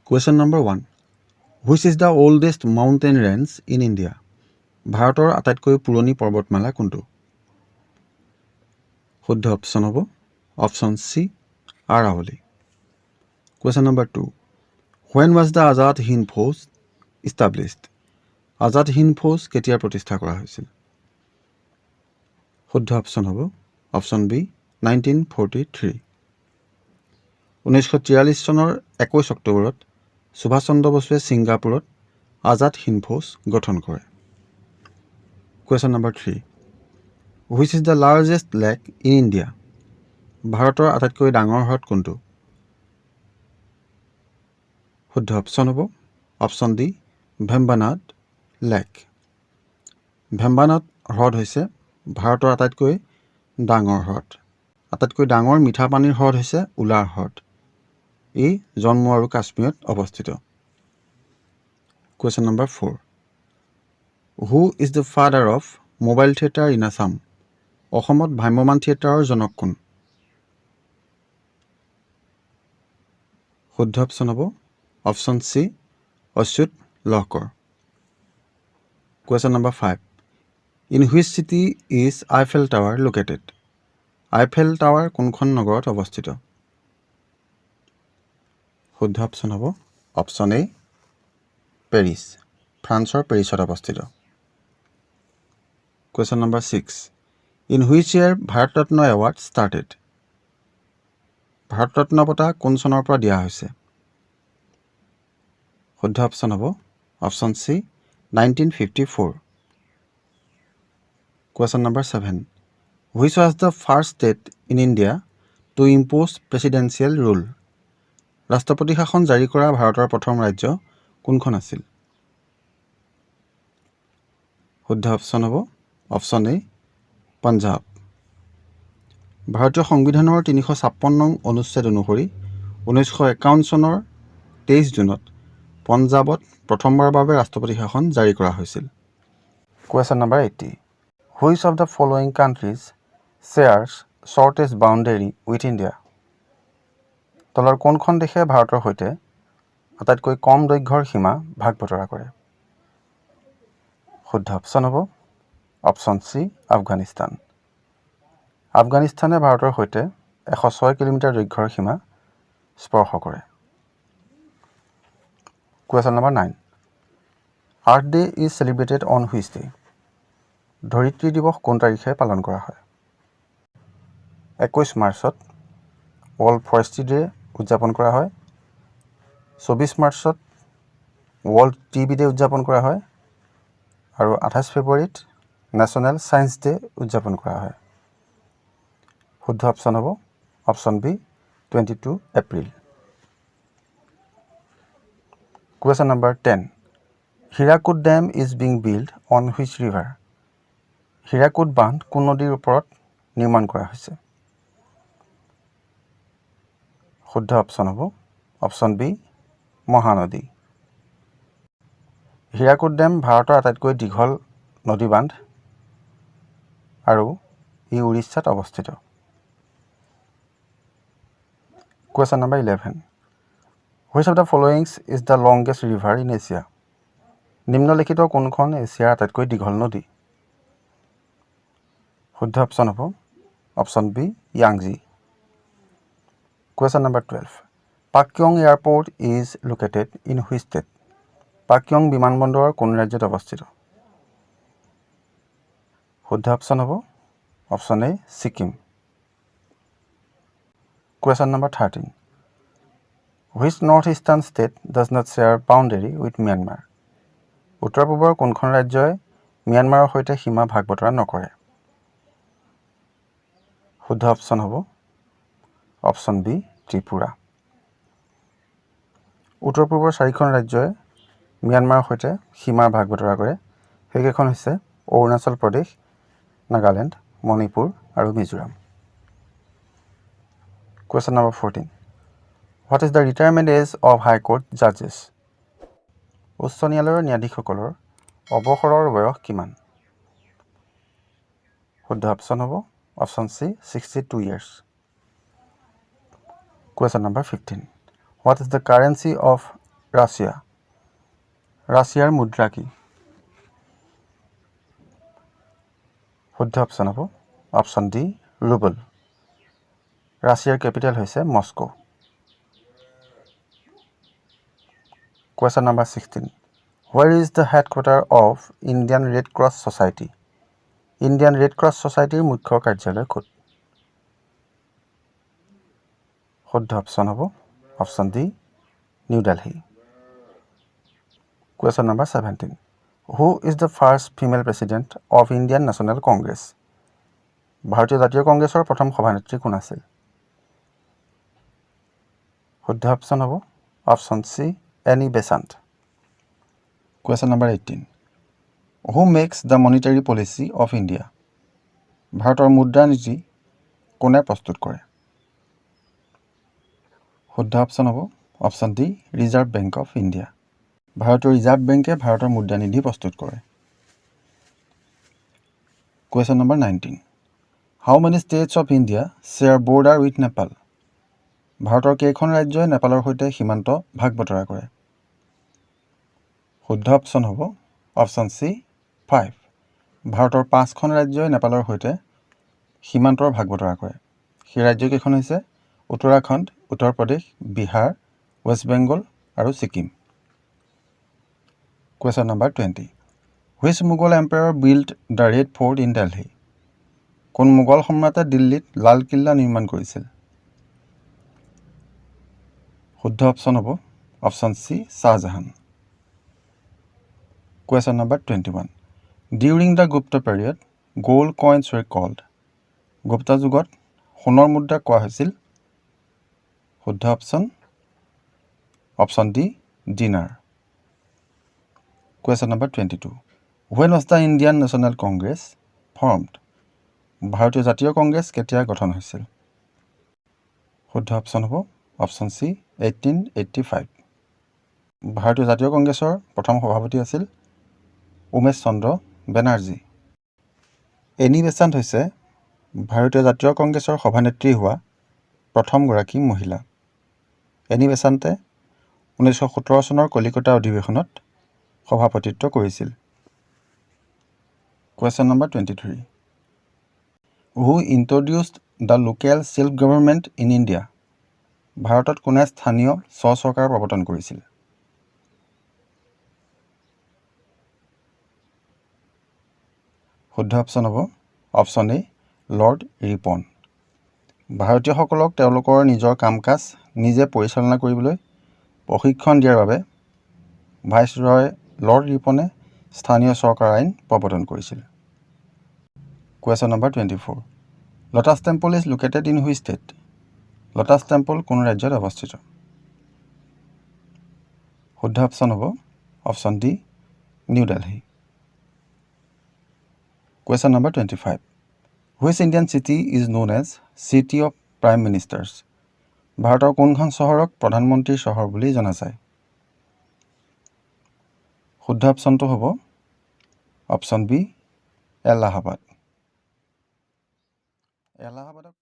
Question number 1. Which is the oldest mountain range in India? ভাৰতৰ আটাইতকৈ পুৰণি পৰ্বতমালা কোনটো? শুদ্ধ অপশ্যন হ'ব option C Aravalli. Question number 2. When was the Azad Hind Force established? Azad Hind Fauj কেতিয়া প্ৰতিষ্ঠা কৰা হৈছিল? শুদ্ধ অপশ্যন হ'ব অপশ্যন বি 1943। 1943 চনৰ 21 অক্টোবৰত সুভাষ চন্দ্ৰ বসুৱে ছিংগাপুৰত আজাদ হিন্দ ফৌজ গঠন কৰে। Question number 3. Which is the largest lake in India? ভাৰতৰ আটাইতকৈ ডাঙৰ হ্ৰদ কোনটো? শুদ্ধ অপশ্যন হ'ব অপশ্যন ডি ভেম্বানাড লেক। ভেম্বানাড হ্ৰদ হৈছে ভাৰতৰ আটাইতকৈ ডাঙৰ হ্ৰদ। আটাইতকৈ ডাঙৰ মিঠা পানীৰ হ্ৰদ হৈছে উলাৰ হ্ৰদ। ই জম্মু আৰু কাশ্মীৰত অৱস্থিত। Question number 4. Who is the father of mobile theatre in Assam? অসমত ভ্ৰাম্যমাণ থিয়েটাৰৰ জনক কোন? শুদ্ধ অপশ্যন হ'ব option C Achyut Lahkar. Question number 5. In which city is Eiffel Tower located? Eiffel tower কোনখন নগৰত অৱস্থিত? শুদ্ধ অপশ্যন হ'ব অপশ্যন এ পেৰিছ। ফ্ৰান্সৰ পেৰিছত অৱস্থিত। Question number 6. In which year Bharat Ratna Award started? Bharat Ratna বঁটা কোন চনৰ পৰা দিয়া হৈছে? শুদ্ধ অপশ্যন হ'ব option C 1954। Question number 7. Which was the first state in India to impose presidential rule? ৰাষ্ট্ৰপতি শাসন জাৰি কৰা ভাৰতৰ প্ৰথম ৰাজ্য কোনখন আছিল? শুদ্ধ অপশ্যন হ'ব অপশ্যন এ পঞ্জাৱ। ভাৰতীয় সংবিধানৰ 356 নং অনুচ্ছেদ অনুসৰি 1951 চনৰ 23 জুনত পঞ্জাৱত প্ৰথমবাৰৰ বাবে ৰাষ্ট্ৰপতি শাসন জাৰি কৰা হৈছিল। Question number 80. Which of the following countries shares shortest boundary with India? তলৰ কোনখন দেশে ভাৰতৰ সৈতে আটাইতকৈ কম দৈৰ্ঘ্যৰ সীমা ভাগ বতৰা কৰে? শুদ্ধ অপশ্যন হ'ব অপশ্যন চি আফগানিস্তান। আফগানিস্তানে ভাৰতৰ সৈতে 106 কিলোমিটাৰ দৈৰ্ঘ্যৰ সীমা স্পৰ্শ কৰে। Question number 9. Earth Day is celebrated on which day? ধৰিত্ৰী দিৱস কোন তাৰিখে পালন কৰা হয়? 21 মাৰ্চত ৱৰ্ল্ড ফৰেষ্ট্ৰি ডে উদযাপন কৰা হয়। 24 মাৰ্চত ৱৰ্ল্ড টিবি ডে উদযাপন কৰা হয় আৰু 28 ফেব্ৰুৱাৰীত নেশ্যনেল ছায়েন্স ডে উদযাপন কৰা হয়। শুদ্ধ অপশ্যন হ'ব option B 22 April. Question number 10. Hirakud Dam is being built on which river? Hirakud বান্ধ কোন নদীৰ ওপৰত নিৰ্মাণ কৰা হৈছে? শুদ্ধ অপশ্যন হ'ব option B Mahanadi. Hirakud dam ভাৰতৰ আটাইতকৈ দীঘল নদী বান্ধ আৰু ই উৰিষ্যাত অৱস্থিত। Question number 11. Which of the following is the longest river in Asia? নিম্নলিখিত কোনখন এছিয়াৰ আটাইতকৈ দীঘল নদী? শুদ্ধ অপশ্যন হ'ব option B Yangtze. Question number 12. Pakyong airport is located in which state? Pakyong বিমানবন্দৰ কোন ৰাজ্যত অৱস্থিত? শুদ্ধ অপশ্যন হ'ব option A Sikkim. Question number 13. Which north-eastern state does not share boundary with Myanmar? উত্তৰ পূবৰ কোনখন ৰাজ্যই ম্যানমাৰৰ সৈতে সীমা ভাগ বতৰা নকৰে? শুদ্ধ অপশ্যন হ'ব অপশ্যন বি ত্ৰিপুৰা। উত্তৰ পূবৰ 4খন ৰাজ্যই ম্যানমাৰৰ সৈতে সীমাৰ ভাগ বতৰা কৰে। সেইকেইখন হৈছে অৰুণাচল প্ৰদেশ, নাগালেণ্ড, মণিপুৰ আৰু Mizoram. Question number 14. What is the retirement age of High Court judges? উচ্চ ন্যায়ালয়ৰ ন্যায়াধীশসকলৰ অৱসৰৰ বয়স কিমান? শুদ্ধ অপশ্যন হ'ব option C 62 years। Question number 15. What is the currency of Russia. ৰাছিয়াৰ মুদ্ৰা কি? শুদ্ধ অপশ্যন হ'ব অপশ্যন ডি ৰুবল। ৰাছিয়াৰ কেপিটেল হৈছে Moscow. Question number 16. Where is the headquarter of Indian Red Cross Society? Indian Red Cross Societyৰ মুখ্য কাৰ্যালয় ক'ত? শুদ্ধ অপশ্যন হ'ব option D new Delhi. Question number 17. Who is the first female president of Indian National Congress? ভাৰতীয় জাতীয় কংগ্ৰেছৰ প্ৰথম সভানেত্ৰী কোন আছিল? শুদ্ধ অপশ্যন হ'ব option C any বেচাণ্ট। Question number 18. Who makes the monetary policy of India? ভাৰতৰ মুদ্ৰা নীতি কোনে প্ৰস্তুত কৰে? শুদ্ধ অপশ্যন হ'ব option D reserve bank of India. ভাৰতীয় ৰিজাৰ্ভ বেংকে ভাৰতৰ মুদ্ৰা নীতি প্ৰস্তুত কৰে। Question number 19. How many states of India share border with Nepal? ভাৰতৰ কেইখন ৰাজ্যই নেপালৰ সৈতে সীমান্ত ভাগ বতৰা কৰে? শুদ্ধ অপশ্যন হ'ব অপশ্যন চি 5। ভাৰতৰ 5খন ৰাজ্যই নেপালৰ সৈতে সীমান্তৰ ভাগ বতৰা কৰে। সেই ৰাজ্যকেইখন হৈছে উত্তৰাখণ্ড, উত্তৰ প্ৰদেশ, বিহাৰ, ৱেষ্ট বেংগল আৰু Sikkim. Question number 20. Which Mughal emperor built the Red Fort in Delhi? কোন মোগল সম্ৰাটে দিল্লীত লাল কিল্লা নিৰ্মাণ কৰিছিল? শুদ্ধ অপশ্যন হ'ব option C Shahjahan. Question number 21. During the Gupta period, gold coins were called. Gupta যুগত সোণৰ মুদ্ৰা কোৱা হৈছিল? শুদ্ধ option option D dinner. Question number 22. When was the Indian National Congress formed? ভাৰতীয় জাতীয় কংগ্ৰেছ কেতিয়া গঠন হৈছিল? শুদ্ধ অপশ্যন হ'ব অপশ্যন চি 1885। ভাৰতীয় জাতীয় কংগ্ৰেছৰ প্ৰথম সভাপতি আছিল উমেশ চন্দ্ৰ বেনাৰ্জী। এনি বেচাণ্ট হৈছে ভাৰতীয় জাতীয় কংগ্ৰেছৰ সভানেত্ৰী হোৱা প্ৰথমগৰাকী মহিলা। এনি বেচাণ্টে 1917 চনৰ কলিকতা অধিৱেশনত সভাপতিত্ব কৰিছিল। Question number 23. Who introduced the local self-government in India? ভাৰতত কোনে স্থানীয় স্ব-চৰকাৰ প্ৰৱৰ্তন কৰিছিল? শুদ্ধ অপশ্যন হ'ব অপশ্যন এ লৰ্ড ৰিপন। ভাৰতীয়সকলক তেওঁলোকৰ নিজৰ কাম কাজ নিজে পৰিচালনা কৰিবলৈ প্ৰশিক্ষণ দিয়াৰ বাবে ভাইচৰয় লৰ্ড ৰিপনে স্থানীয় চৰকাৰ আইন প্ৰৱৰ্তন কৰিছিল। Question number 24. Lotus Temple is located in which state? Lotus Temple কোন ৰাজ্যত অৱস্থিত? শুদ্ধ অপশ্যন হ'ব option D new Delhi. Question number 25. Which Indian city is known as City of Prime Ministers? ভাৰতৰ কোনখন চহৰক প্ৰধানমন্ত্ৰীৰ চহৰ বুলি জনা যায়? শুদ্ধ অপশ্যনটো হ'ব অপশ্যন বি এলাহাবাদ। এলাহাবাদক